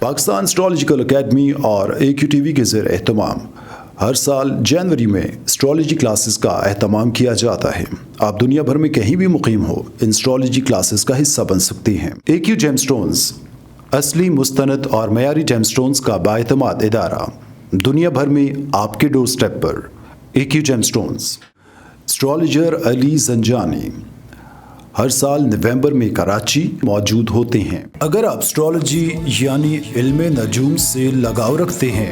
Pakistan astrological academy اور AQTV کے زیر اہتمام ہر سال جنوری میں اسٹرالوجی کلاسز کا اہتمام کیا جاتا ہے۔ آپ دنیا بھر میں کہیں بھی مقیم ہو، ان اسٹرالوجی کلاسز کا حصہ بن سکتے ہیں۔ AQ جیم سٹونز اصلی، مستند اور معیاری جیم سٹونز کا بااعتماد ادارہ، دنیا بھر میں آپ کے ڈور سٹیپ پر۔ AQ gem stones. اسٹرالوجر علی زنجانی ہر سال نومبر میں کراچی موجود ہوتے ہیں۔ اگر آپ اسٹرالوجی یعنی علم نجوم سے لگاؤ رکھتے ہیں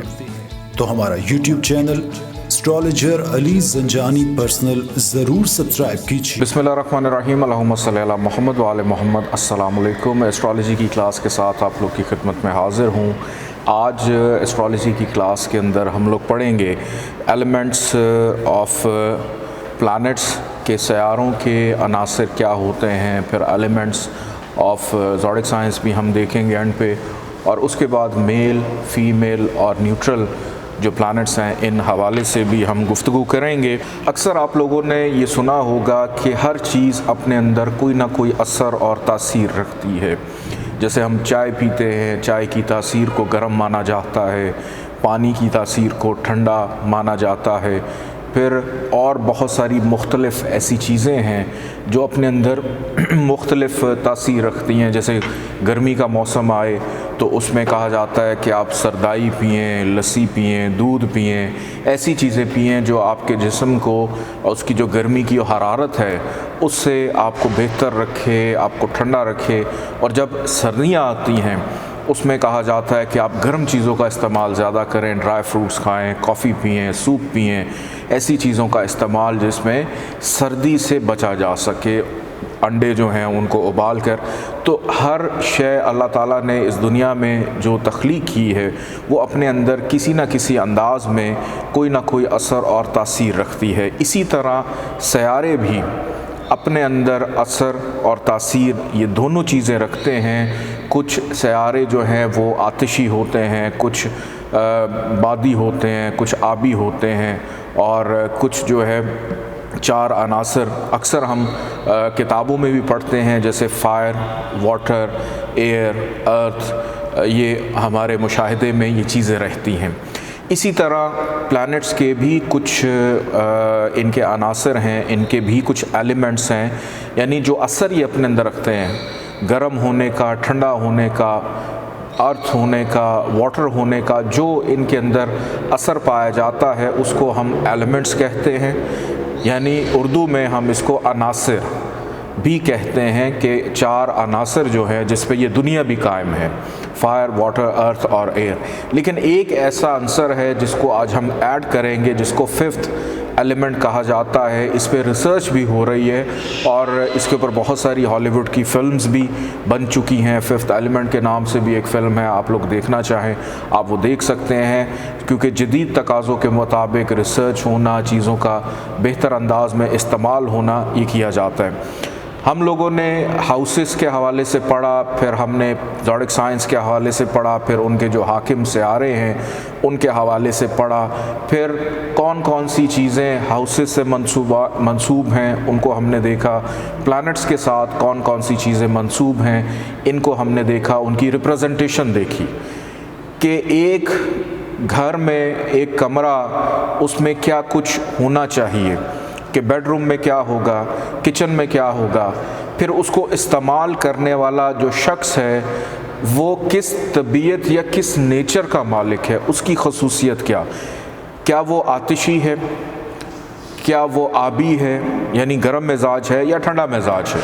تو ہمارا YouTube چینل اسٹرالوجر علی زنجانی پرسنل ضرور سبسکرائب کیجیے۔ بسم اللہ الرحمن الرحیم، اللہم صلی علی محمد وعلی محمد۔ السلام علیکم۔ اسٹرالوجی کی کلاس کے ساتھ آپ لوگ کی خدمت میں حاضر ہوں۔ آج اسٹرالوجی کی کلاس کے اندر ہم لوگ پڑھیں گے ایلیمنٹس آف پلانٹس کے سیاروں کے عناصر کیا ہوتے ہیں، پھر ایلیمنٹس آف زوڈک سائنس بھی ہم دیکھیں گے اینڈ پہ، اور اس کے بعد میل، فیمیل اور نیوٹرل جو پلانٹس ہیں ان حوالے سے بھی ہم گفتگو کریں گے۔ اکثر آپ لوگوں نے یہ سنا ہوگا کہ ہر چیز اپنے اندر کوئی نہ کوئی اثر اور تاثیر رکھتی ہے۔ جیسے ہم چائے پیتے ہیں، چائے کی تاثیر کو گرم مانا جاتا ہے، پانی کی تاثیر کو ٹھنڈا مانا جاتا ہے، پھر اور بہت ساری مختلف ایسی چیزیں ہیں جو اپنے اندر مختلف تاثیر رکھتی ہیں۔ جیسے گرمی کا موسم آئے تو اس میں کہا جاتا ہے کہ آپ سردائی پئیں، لسی پئیں، دودھ پئیں، ایسی چیزیں پئیں جو آپ کے جسم کو اس کی جو گرمی کی حرارت ہے اس سے آپ کو بہتر رکھے، آپ کو ٹھنڈا رکھے۔ اور جب سردیاں آتی ہیں اس میں کہا جاتا ہے کہ آپ گرم چیزوں کا استعمال زیادہ کریں، ڈرائی فروٹس کھائیں، کافی پئیں، سوپ پئیں، ایسی چیزوں کا استعمال جس میں سردی سے بچا جا سکے۔ انڈے جو ہیں ان کو ابال کر، تو ہر شے اللہ تعالیٰ نے اس دنیا میں جو تخلیق کی ہے وہ اپنے اندر کسی نہ کسی انداز میں کوئی نہ کوئی اثر اور تاثیر رکھتی ہے۔ اسی طرح سیارے بھی اپنے اندر اثر اور تاثیر یہ دونوں چیزیں رکھتے ہیں۔ کچھ سیارے جو ہیں وہ آتشی ہوتے ہیں، کچھ بادی ہوتے ہیں، کچھ آبی ہوتے ہیں، اور کچھ جو ہے چار عناصر اکثر ہم کتابوں میں بھی پڑھتے ہیں، جیسے فائر، واٹر، ایئر، ارتھ، یہ ہمارے مشاہدے میں یہ چیزیں رہتی ہیں۔ اسی طرح پلانٹس کے بھی کچھ ان کے عناصر ہیں، ان کے بھی کچھ ایلیمنٹس ہیں، یعنی جو اثر یہ اپنے اندر رکھتے ہیں، گرم ہونے کا، ٹھنڈا ہونے کا، ارتھ ہونے کا، واٹر ہونے کا، جو ان کے اندر اثر پایا جاتا ہے اس کو ہم ایلیمنٹس کہتے ہیں۔ یعنی اردو میں ہم اس کو عناصر بھی کہتے ہیں کہ چار عناصر جو ہیں جس پہ یہ دنیا بھی قائم ہے، فائر، واٹر، ارتھ اور ایئر۔ لیکن ایک ایسا عنصر ہے جس کو آج ہم ایڈ کریں گے، جس کو ففتھ ایلیمنٹ کہا جاتا ہے۔ اس پہ ریسرچ بھی ہو رہی ہے اور اس کے اوپر بہت ساری ہالی ووڈ کی فلمز بھی بن چکی ہیں۔ ففتھ ایلیمنٹ کے نام سے بھی ایک فلم ہے، آپ لوگ دیکھنا چاہیں آپ وہ دیکھ سکتے ہیں، کیونکہ جدید تقاضوں کے مطابق ریسرچ ہونا، چیزوں کا بہتر انداز میں استعمال ہونا، یہ کیا جاتا ہے۔ ہم لوگوں نے ہاؤسز کے حوالے سے پڑھا، پھر ہم نے زوڈک سائنس کے حوالے سے پڑھا، پھر ان کے جو حاکم سیارے ہیں ان کے حوالے سے پڑھا، پھر کون کون سی چیزیں ہاؤسز سے منسوب ہیں ان کو ہم نے دیکھا، پلانٹس کے ساتھ کون کون سی چیزیں منسوب ہیں ان کو ہم نے دیکھا، ان کی ریپرزنٹیشن دیکھی کہ ایک گھر میں ایک کمرہ اس میں کیا کچھ ہونا چاہیے، کہ بیڈ روم میں کیا ہوگا، کچن میں کیا ہوگا، پھر اس کو استعمال کرنے والا جو شخص ہے وہ کس طبیعت یا کس نیچر کا مالک ہے، اس کی خصوصیت کیا وہ آتشی ہے، کیا وہ آبی ہے یعنی گرم مزاج ہے یا ٹھنڈا مزاج ہے۔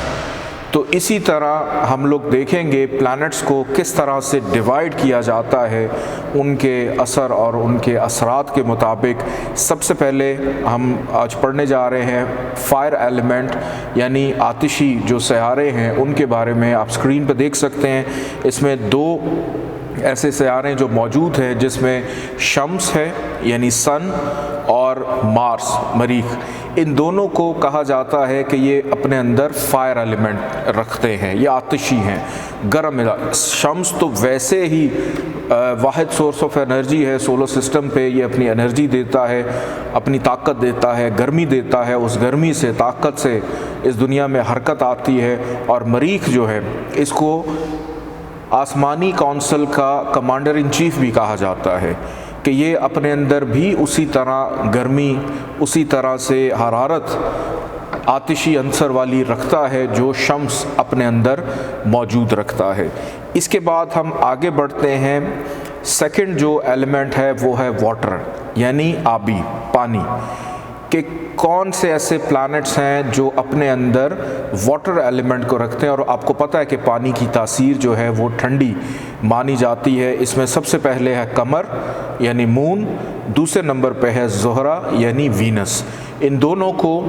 تو اسی طرح ہم لوگ دیکھیں گے پلانٹس کو کس طرح سے ڈیوائیڈ کیا جاتا ہے ان کے اثر اور ان کے اثرات کے مطابق۔ سب سے پہلے ہم آج پڑھنے جا رہے ہیں فائر ایلیمنٹ، یعنی آتشی جو سیارے ہیں ان کے بارے میں۔ آپ اسکرین پہ دیکھ سکتے ہیں اس میں دو ایسے سیارے جو موجود ہیں، جس میں شمس ہے یعنی سن اور مارس، مریخ۔ ان دونوں کو کہا جاتا ہے کہ یہ اپنے اندر فائر ایلیمنٹ رکھتے ہیں، یہ آتشی ہیں، گرم۔ شمس تو ویسے ہی واحد سورس آف انرجی ہے سولر سسٹم پہ، یہ اپنی انرجی دیتا ہے، اپنی طاقت دیتا ہے، گرمی دیتا ہے، اس گرمی سے، طاقت سے اس دنیا میں حرکت آتی ہے۔ اور مریخ جو ہے اس کو آسمانی کونسل کا کمانڈر ان چیف بھی کہا جاتا ہے کہ یہ اپنے اندر بھی اسی طرح گرمی، اسی طرح سے حرارت آتشی عنصر والی رکھتا ہے جو شمس اپنے اندر موجود رکھتا ہے۔ اس کے بعد ہم آگے بڑھتے ہیں، سیکنڈ جو ایلیمنٹ ہے وہ ہے واٹر، یعنی آبی پانی، کہ کون سے ایسے پلانٹس ہیں جو اپنے اندر واٹر ایلیمنٹ کو رکھتے ہیں۔ اور آپ کو پتہ ہے کہ پانی کی تاثیر جو ہے وہ ٹھنڈی مانی جاتی ہے۔ اس میں سب سے پہلے ہے قمر یعنی مون، دوسرے نمبر پہ ہے زہرہ یعنی وینس۔ ان دونوں کو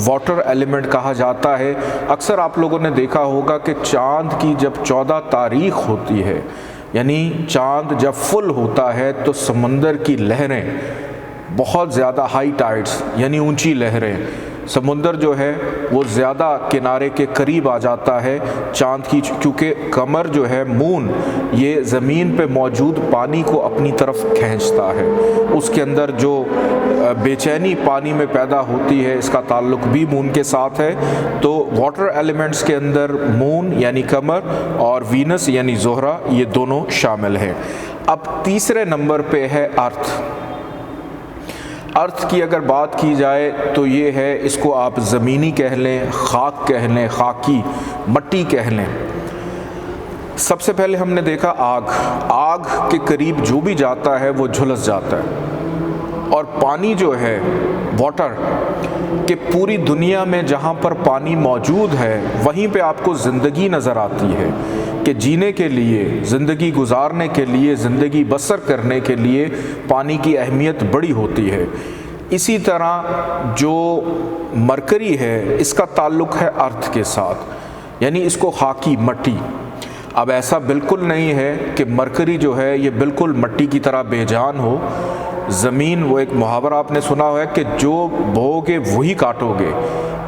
واٹر ایلیمنٹ کہا جاتا ہے۔ اکثر آپ لوگوں نے دیکھا ہوگا کہ چاند کی جب 14 تاریخ ہوتی ہے، یعنی چاند جب فل ہوتا ہے، تو سمندر کی لہریں بہت زیادہ ہائی ٹائڈز یعنی اونچی لہریں، سمندر جو ہے وہ زیادہ کنارے کے قریب آ جاتا ہے چاند کی، کیونکہ قمر جو ہے مون یہ زمین پہ موجود پانی کو اپنی طرف کھینچتا ہے۔ اس کے اندر جو بے چینی پانی میں پیدا ہوتی ہے اس کا تعلق بھی مون کے ساتھ ہے۔ تو واٹر ایلیمنٹس کے اندر مون یعنی قمر اور وینس یعنی زہرہ یہ دونوں شامل ہیں۔ اب تیسرے نمبر پہ ہے ارتھ۔ ارتھ کی اگر بات کی جائے تو یہ ہے، اس کو آپ زمینی کہہ لیں، خاک کہہ لیں، خاکی مٹی کہہ لیں۔ سب سے پہلے ہم نے دیکھا آگ کے قریب جو بھی جاتا ہے وہ جھلس جاتا ہے، اور پانی جو ہے واٹر کہ پوری دنیا میں جہاں پر پانی موجود ہے وہیں پہ آپ کو زندگی نظر آتی ہے، کہ جینے کے لیے، زندگی گزارنے کے لیے، زندگی بسر کرنے کے لیے پانی کی اہمیت بڑی ہوتی ہے۔ اسی طرح جو مرکری ہے اس کا تعلق ہے ارتھ کے ساتھ، یعنی اس کو خاکی مٹی۔ اب ایسا بالکل نہیں ہے کہ مرکری جو ہے یہ بالکل مٹی کی طرح بے جان ہو۔ زمین، وہ ایک محاورہ آپ نے سنا ہوا ہے کہ جو بوؤ گے وہی کاٹو گے،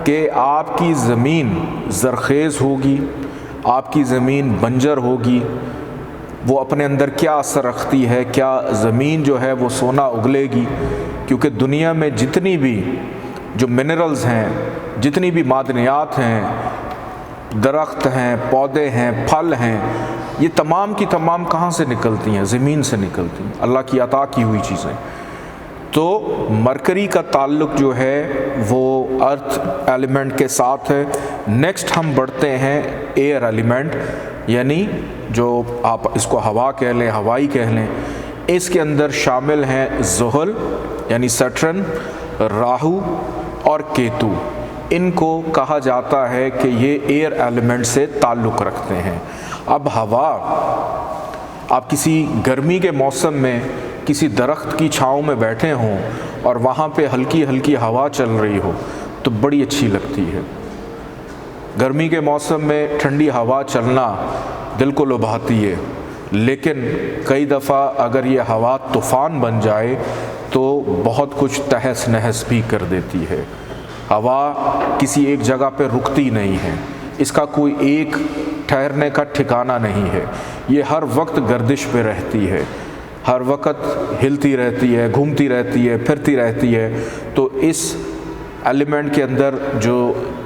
کہ آپ کی زمین زرخیز ہوگی، آپ کی زمین بنجر ہوگی، وہ اپنے اندر کیا اثر رکھتی ہے، کیا زمین جو ہے وہ سونا اگلے گی، کیونکہ دنیا میں جتنی بھی جو منرلز ہیں، جتنی بھی معدنیات ہیں، درخت ہیں، پودے ہیں، پھل ہیں، یہ تمام کی تمام کہاں سے نکلتی ہیں؟ زمین سے نکلتی ہیں، اللہ کی عطا کی ہوئی چیزیں۔ تو مرکری کا تعلق جو ہے وہ ارتھ ایلیمنٹ کے ساتھ ہے۔ نیکسٹ ہم بڑھتے ہیں ایئر ایلیمنٹ، یعنی جو آپ اس کو ہوا کہہ لیں، ہوائی کہہ لیں۔ اس کے اندر شامل ہیں زحل یعنی سیٹرن، راہو اور کیتو۔ ان کو کہا جاتا ہے کہ یہ ایئر ایلیمنٹ سے تعلق رکھتے ہیں۔ اب ہوا، آپ کسی گرمی کے موسم میں کسی درخت کی چھاؤں میں بیٹھے ہوں اور وہاں پہ ہلکی ہلکی ہوا چل رہی ہو تو بڑی اچھی لگتی ہے۔ گرمی کے موسم میں ٹھنڈی ہوا چلنا دل کو لبھاتی ہے، لیکن کئی دفعہ اگر یہ ہوا طوفان بن جائے تو بہت کچھ تہس نہس بھی کر دیتی ہے۔ ہوا کسی ایک جگہ پہ رکتی نہیں ہے، اس کا کوئی ایک ٹھہرنے کا ٹھکانہ نہیں ہے، یہ ہر وقت گردش پہ رہتی ہے، ہر وقت ہلتی رہتی ہے، گھومتی رہتی ہے، پھرتی رہتی ہے۔ تو اس ایلیمنٹ کے اندر جو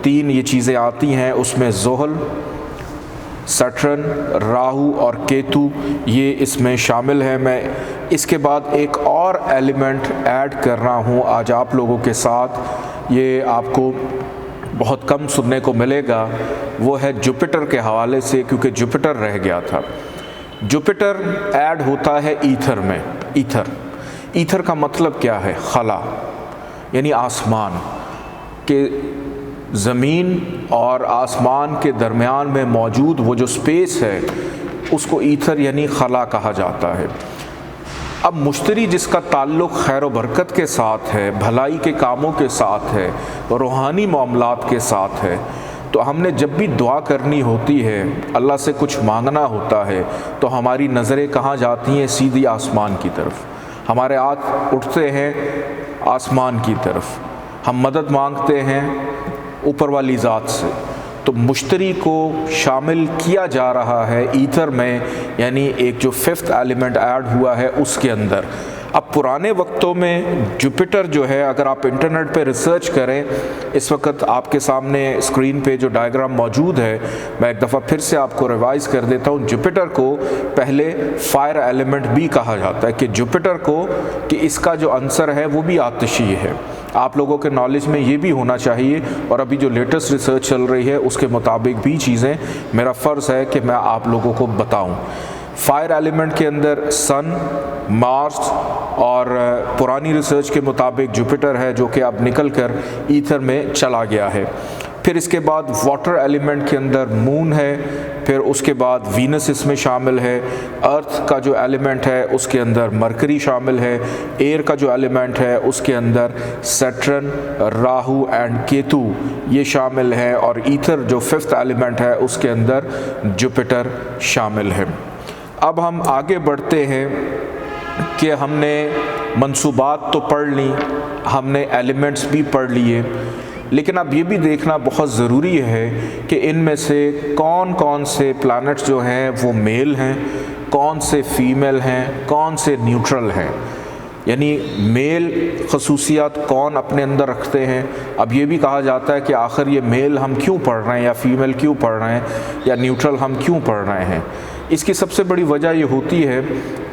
تین یہ چیزیں آتی ہیں اس میں زحل، سیٹرن، راہو اور کیتو یہ اس میں شامل ہیں۔ میں اس کے بعد ایک اور ایلیمنٹ ایڈ کر رہا ہوں آج آپ لوگوں کے ساتھ، یہ آپ کو بہت کم سننے کو ملے گا، وہ ہے جوپیٹر کے حوالے سے، کیونکہ جوپیٹر رہ گیا تھا۔ جوپیٹر ایڈ ہوتا ہے ایتھر میں۔ ایتھر کا مطلب کیا ہے؟ خلا، یعنی آسمان، کہ زمین اور آسمان کے درمیان میں موجود وہ جو سپیس ہے اس کو ایتھر یعنی خلا کہا جاتا ہے۔ اب مشتری جس کا تعلق خیر و برکت کے ساتھ ہے، بھلائی کے کاموں کے ساتھ ہے، روحانی معاملات کے ساتھ ہے، تو ہم نے جب بھی دعا کرنی ہوتی ہے، اللہ سے کچھ مانگنا ہوتا ہے، تو ہماری نظریں کہاں جاتی ہیں؟ سیدھی آسمان کی طرف، ہمارے ہاتھ اٹھتے ہیں آسمان کی طرف، ہم مدد مانگتے ہیں اوپر والی ذات سے۔ تو مشتری کو شامل کیا جا رہا ہے ایتھر میں، یعنی ایک جو ففتھ ایلیمنٹ ایڈ ہوا ہے اس کے اندر۔ اب پرانے وقتوں میں جوپیٹر جو ہے، اگر آپ انٹرنیٹ پہ ریسرچ کریں، اس وقت آپ کے سامنے اسکرین پہ جو ڈائیگرام موجود ہے، میں ایک دفعہ پھر سے آپ کو ریوائز کر دیتا ہوں. جوپیٹر کو پہلے فائر ایلیمنٹ بھی کہا جاتا ہے، کہ جوپیٹر کو کہ اس کا جو عنصر ہے وہ بھی آتشی ہے. آپ لوگوں کے نالج میں یہ بھی ہونا چاہیے، اور ابھی جو لیٹسٹ ریسرچ چل رہی ہے اس کے مطابق بھی چیزیں میرا فرض ہے کہ میں آپ لوگوں کو بتاؤں. فائر ایلیمنٹ کے اندر سن، مارس، اور پرانی ریسرچ کے مطابق جوپیٹر ہے، جو کہ اب نکل کر ایتھر میں چلا گیا ہے. پھر اس کے بعد واٹر ایلیمنٹ کے اندر مون ہے. پھر اس کے بعد وینس اس میں شامل ہے. ارتھ کا جو ایلیمنٹ ہے اس کے اندر مرکری شامل ہے. ایئر کا جو ایلیمنٹ ہے اس کے اندر سیٹرن، راہو اینڈ کیتو یہ شامل ہے. اور ایتھر جو ففتھ ایلیمنٹ ہے اس کے اندر جوپیٹر شامل ہے. اب ہم آگے بڑھتے ہیں کہ ہم نے منصوبات تو پڑھ لی، ہم نے ایلیمنٹس بھی پڑھ لیے، لیکن اب یہ بھی دیکھنا بہت ضروری ہے کہ ان میں سے کون کون سے پلانٹس جو ہیں وہ میل ہیں، کون سے فیمیل ہیں، کون سے نیوٹرل ہیں. یعنی میل خصوصیات کون اپنے اندر رکھتے ہیں. اب یہ بھی کہا جاتا ہے کہ آخر یہ میل ہم کیوں پڑھ رہے ہیں، یا فیمیل کیوں پڑھ رہے ہیں، یا نیوٹرل ہم کیوں پڑھ رہے ہیں. اس کی سب سے بڑی وجہ یہ ہوتی ہے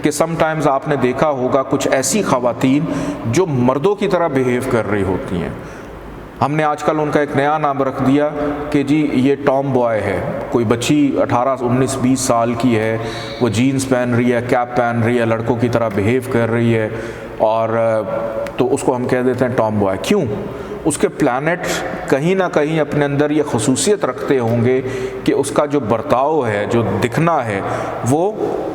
کہ سم ٹائمز آپ نے دیکھا ہوگا کچھ ایسی خواتین جو مردوں کی طرح بیہیو کر رہی ہوتی ہیں. ہم نے آج کل ان کا ایک نیا نام رکھ دیا کہ جی یہ ٹام بوائے ہے. کوئی بچی 18 19 20 سال کی ہے، وہ جینز پہن رہی ہے، کیپ پہن رہی ہے، لڑکوں کی طرح بیہیو کر رہی ہے، اور تو اس کو ہم کہہ دیتے ہیں ٹام بوائے. کیوں؟ اس کے پلانٹ کہیں نہ کہیں اپنے اندر یہ خصوصیت رکھتے ہوں گے کہ اس کا جو برتاؤ ہے، جو دکھنا ہے، وہ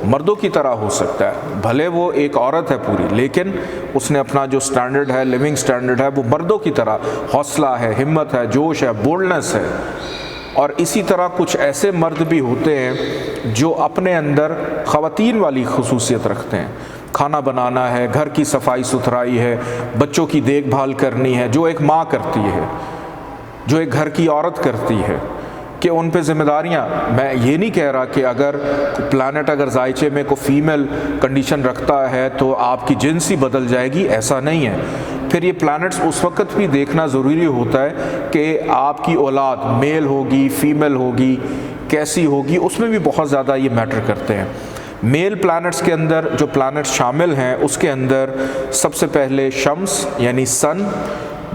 مردوں کی طرح ہو سکتا ہے. بھلے وہ ایک عورت ہے پوری، لیکن اس نے اپنا جو سٹینڈرڈ ہے، لیونگ سٹینڈرڈ ہے، وہ مردوں کی طرح حوصلہ ہے، ہمت ہے، جوش ہے، بولڈنس ہے. اور اسی طرح کچھ ایسے مرد بھی ہوتے ہیں جو اپنے اندر خواتین والی خصوصیت رکھتے ہیں. کھانا بنانا ہے، گھر کی صفائی ستھرائی ہے، بچوں کی دیکھ بھال کرنی ہے، جو ایک ماں کرتی ہے، جو ایک گھر کی عورت کرتی ہے، کہ ان پہ ذمہ داریاں. میں یہ نہیں کہہ رہا کہ اگر پلانٹ اگر ذائچے میں کوئی فیمیل کنڈیشن رکھتا ہے تو آپ کی جنس ہی بدل جائے گی، ایسا نہیں ہے. پھر یہ پلانٹس اس وقت بھی دیکھنا ضروری ہوتا ہے کہ آپ کی اولاد میل ہوگی، فیمیل ہوگی، کیسی ہوگی، اس میں بھی بہت زیادہ یہ میٹر کرتے ہیں. میل پلانٹس کے اندر جو پلانٹ شامل ہیں اس کے اندر سب سے پہلے شمس یعنی سن،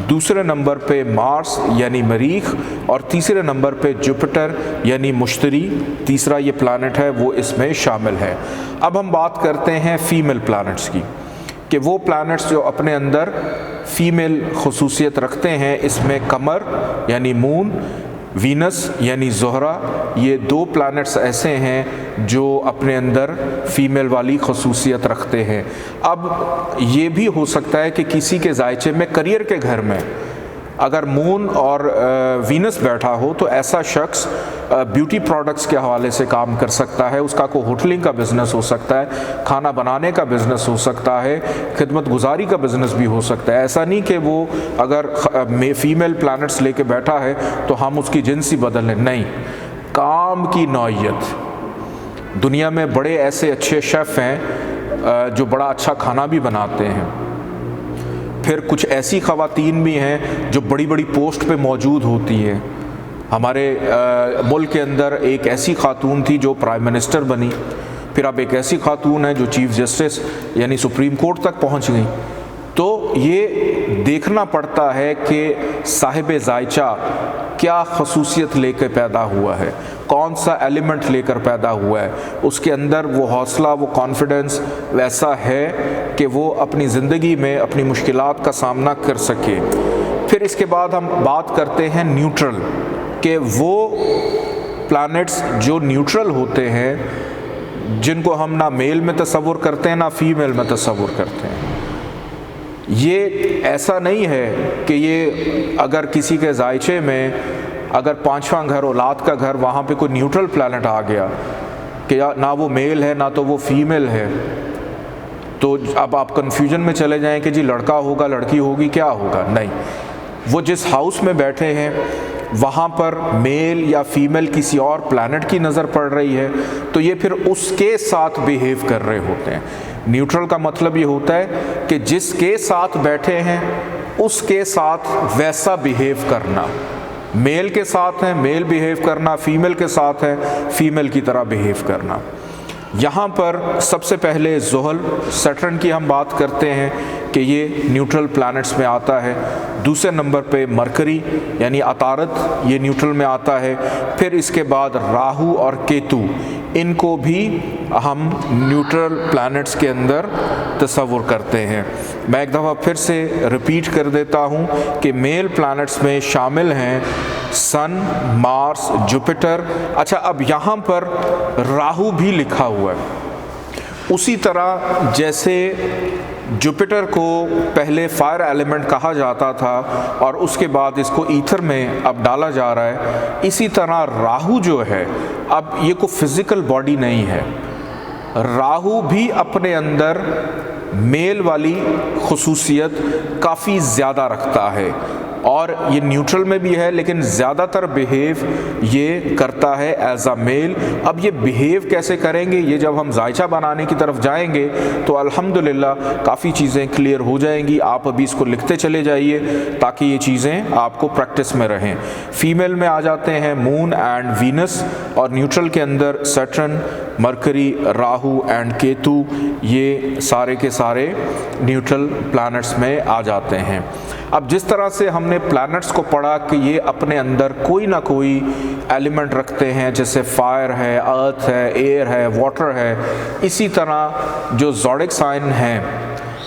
دوسرے نمبر پہ مارس یعنی مریخ، اور تیسرے نمبر پہ جوپیٹر یعنی مشتری، تیسرا یہ پلانٹ ہے وہ اس میں شامل ہے. اب ہم بات کرتے ہیں فیمیل پلانٹس کی، کہ وہ پلانٹس جو اپنے اندر فیمیل خصوصیت رکھتے ہیں. اس میں قمر یعنی مون، وینس یعنی زہرہ، یہ دو پلانٹس ایسے ہیں جو اپنے اندر فیمیل والی خصوصیت رکھتے ہیں. اب یہ بھی ہو سکتا ہے کہ کسی کے ذائچے میں کریئر کے گھر میں اگر مون اور وینس بیٹھا ہو تو ایسا شخص بیوٹی پروڈکٹس کے حوالے سے کام کر سکتا ہے. اس کا کوئی ہوٹلنگ کا بزنس ہو سکتا ہے، کھانا بنانے کا بزنس ہو سکتا ہے، خدمت گزاری کا بزنس بھی ہو سکتا ہے. ایسا نہیں کہ وہ اگر فیمیل پلانٹس لے کے بیٹھا ہے تو ہم اس کی جنس ہی بدل لیں، نہیں. کام کی نوعیت. دنیا میں بڑے ایسے اچھے شیف ہیں جو بڑا اچھا کھانا بھی بناتے ہیں. پھر کچھ ایسی خواتین بھی ہیں جو بڑی بڑی پوسٹ پہ موجود ہوتی ہیں. ہمارے ملک کے اندر ایک ایسی خاتون تھی جو پرائم منسٹر بنی، پھر اب ایک ایسی خاتون ہے جو چیف جسٹس یعنی سپریم کورٹ تک پہنچ گئی. تو یہ دیکھنا پڑتا ہے کہ صاحب ذائچہ کیا خصوصیت لے کے پیدا ہوا ہے، کون سا ایلیمنٹ لے کر پیدا ہوا ہے، اس کے اندر وہ حوصلہ، وہ کانفیڈنس ویسا ہے کہ وہ اپنی زندگی میں اپنی مشکلات کا سامنا کر سکے. پھر اس کے بعد ہم بات کرتے ہیں نیوٹرل، کہ وہ پلانٹس جو نیوٹرل ہوتے ہیں، جن کو ہم نہ میل میں تصور کرتے ہیں نہ فیمیل میں تصور کرتے ہیں. یہ ایسا نہیں ہے کہ یہ اگر کسی کے ذائچے میں اگر پانچواں گھر اولاد کا گھر، وہاں پہ کوئی نیوٹرل پلانٹ آ گیا کہ نہ وہ میل ہے نہ تو وہ فیمیل ہے، تو اب آپ کنفیوژن میں چلے جائیں کہ جی لڑکا ہوگا لڑکی ہوگی کیا ہوگا. نہیں، وہ جس ہاؤس میں بیٹھے ہیں وہاں پر میل یا فیمیل کسی اور پلانٹ کی نظر پڑ رہی ہے تو یہ پھر اس کے ساتھ بیہیو کر رہے ہوتے ہیں. نیوٹرل کا مطلب یہ ہوتا ہے کہ جس کے ساتھ بیٹھے ہیں اس کے ساتھ ویسا بیہیو کرنا، میل کے ساتھ ہیں میل بیہیو کرنا، فیمیل کے ساتھ ہے فیمیل کی طرح بیہیو کرنا۔ یہاں پر سب سے پہلے زحل سیٹرن کی ہم بات کرتے ہیں کہ یہ نیوٹرل پلانٹس میں آتا ہے۔ دوسرے نمبر پہ مرکری یعنی عطارد، یہ نیوٹرل میں آتا ہے۔ پھر اس کے بعد راہو اور کیتو، ان کو بھی ہم نیوٹرل پلانٹس کے اندر تصور کرتے ہیں۔ میں ایک دفعہ پھر سے ریپیٹ کر دیتا ہوں کہ میل پلانٹس میں شامل ہیں سن، مارس، جوپیٹر۔ اچھا، اب یہاں پر راہو بھی لکھا ہوا ہے۔ اسی طرح جیسے جوپیٹر کو پہلے فائر ایلیمنٹ کہا جاتا تھا اور اس کے بعد اس کو ایتھر میں اب ڈالا جا رہا ہے، اسی طرح راہو جو ہے اب یہ کوئی فزیکل باڈی نہیں ہے، راہو بھی اپنے اندر میل والی خصوصیت کافی زیادہ رکھتا ہے اور یہ نیوٹرل میں بھی ہے لیکن زیادہ تر بیہیو یہ کرتا ہے ایز اے میل۔ اب یہ بیہیو کیسے کریں گے، یہ جب ہم ذائچہ بنانے کی طرف جائیں گے تو الحمدللہ کافی چیزیں کلیئر ہو جائیں گی۔ آپ ابھی اس کو لکھتے چلے جائیے تاکہ یہ چیزیں آپ کو پریکٹس میں رہیں۔ فیمیل میں آ جاتے ہیں مون اینڈ وینس، اور نیوٹرل کے اندر سیٹرن، مرکری، راہو اینڈ کیتو، یہ سارے کے سارے نیوٹرل پلانٹس میں آ جاتے ہیں۔ اب جس طرح سے ہم نے پلانٹس کو پڑھا کہ یہ اپنے اندر کوئی نہ کوئی ایلیمنٹ رکھتے ہیں، جیسے فائر ہے، ارتھ ہے، ایئر ہے، واٹر ہے، اسی طرح جو زوڈک سائن ہیں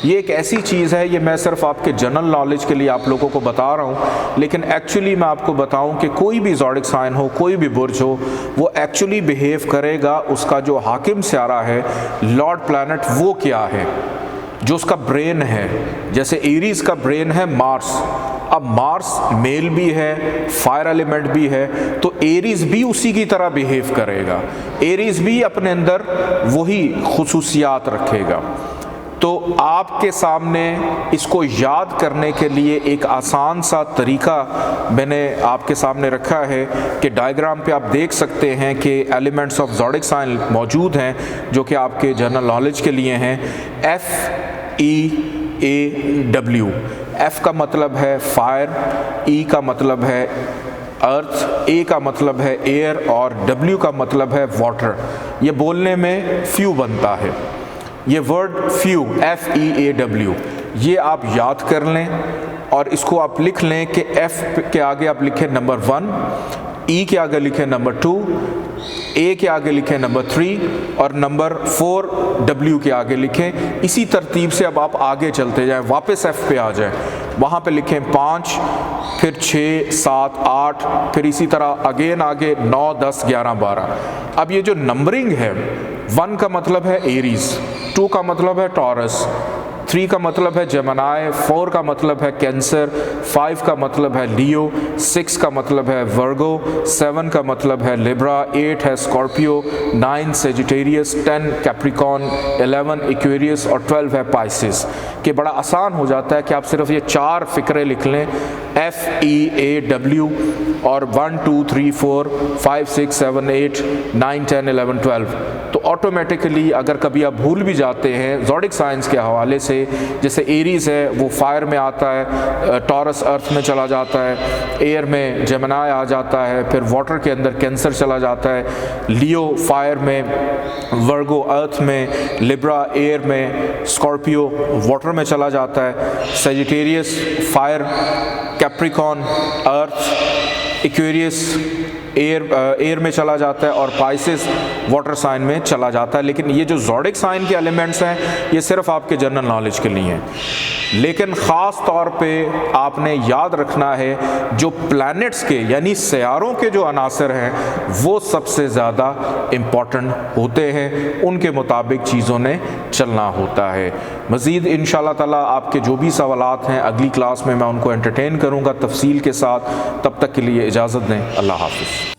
یہ ایک ایسی چیز ہے، یہ میں صرف آپ کے جنرل نالج کے لیے آپ لوگوں کو بتا رہا ہوں، لیکن ایکچولی میں آپ کو بتاؤں کہ کوئی بھی زوڈک سائن ہو، کوئی بھی برج ہو، وہ ایکچولی بیہیو کرے گا، اس کا جو حاکم سیارہ ہے لارڈ پلانٹ وہ کیا ہے، جو اس کا برین ہے۔ جیسے ایریز کا برین ہے مارس، اب مارس میل بھی ہے، فائر ایلیمنٹ بھی ہے، تو ایریز بھی اسی کی طرح بیہیو کرے گا، ایریز بھی اپنے اندر وہی خصوصیات رکھے گا۔ تو آپ کے سامنے اس کو یاد کرنے کے لیے ایک آسان سا طریقہ میں نے آپ کے سامنے رکھا ہے کہ ڈائیگرام پہ آپ دیکھ سکتے ہیں کہ ایلیمنٹس آف زوڈک سائن موجود ہیں جو کہ آپ کے جنرل نالج کے لیے ہیں۔ FEAW، ایف کا مطلب ہے فائر، ای کا مطلب ہے ارتھ، اے کا مطلب ہے ایئر اور ڈبلیو کا مطلب ہے واٹر۔ یہ بولنے میں فیو بنتا ہے، یہ ورڈ فیو FEAW یہ آپ یاد کر لیں اور اس کو آپ لکھ لیں کہ ایف کے آگے آپ لکھیں نمبر 1، ای کے آگے لکھیں نمبر 2، اے کے آگے لکھیں نمبر 3 اور نمبر 4 ڈبلیو کے آگے لکھیں۔ اسی ترتیب سے اب آپ آگے چلتے جائیں، واپس ایف پہ آ جائیں، وہاں پہ لکھیں 5، پھر 6، 7، 8، پھر اسی طرح اگین آگے 9، 10، 11، 12۔ اب یہ جو نمبرنگ ہے، 1 کا مطلب ہے ایریز، 2 کا مطلب ہے ٹورس، 3 کا مطلب ہے جیمنائی، 4 کا مطلب ہے کینسر، 5 کا مطلب ہے لیو، 6 کا مطلب ہے ورگو، 7 کا مطلب ہے لیبرا، 8 ہے اسکارپیو، 9 سیجیٹیریس، 10 کیپریکون، 11 ایکویریس اور 12 ہے پائسس۔ کہ بڑا آسان ہو جاتا ہے کہ آپ صرف یہ 4 فقرے لکھ لیں، FEAW اور 1 2 3 4 5 6 7 8 9 10 11 12، تو آٹومیٹیکلی اگر کبھی آپ بھول بھی جاتے ہیں زوڈک سائنس کے حوالے سے، جیسے ایریز ہے وہ فائر میں آتا ہے، ٹورس ارتھ میں چلا جاتا ہے، ایئر میں جیمنائی آ جاتا ہے، پھر واٹر کے اندر کینسر چلا جاتا ہے، لیو فائر میں، ورگو ارتھ میں، لیبرا ایئر میں، اسکارپیو واٹر میں چلا جاتا ہے، سیجیٹیریس فائر، کیپریکون ارتھ، ایکویریس ایئر میں چلا جاتا ہے اور پائسس واٹر سائن میں چلا جاتا ہے۔ لیکن یہ جو زوڈک سائن کے ایلیمنٹس ہیں یہ صرف آپ کے جنرل نالج کے لیے ہیں، لیکن خاص طور پہ آپ نے یاد رکھنا ہے جو پلانٹس کے یعنی سیاروں کے جو عناصر ہیں وہ سب سے زیادہ امپورٹنٹ ہوتے ہیں، ان کے مطابق چیزوں نے چلنا ہوتا ہے۔ مزید انشاءاللہ تعالیٰ آپ کے جو بھی سوالات ہیں اگلی کلاس میں ان کو انٹرٹین کروں گا تفصیل کے ساتھ۔ تب تک کے لیے اجازت دیں، اللہ حافظ۔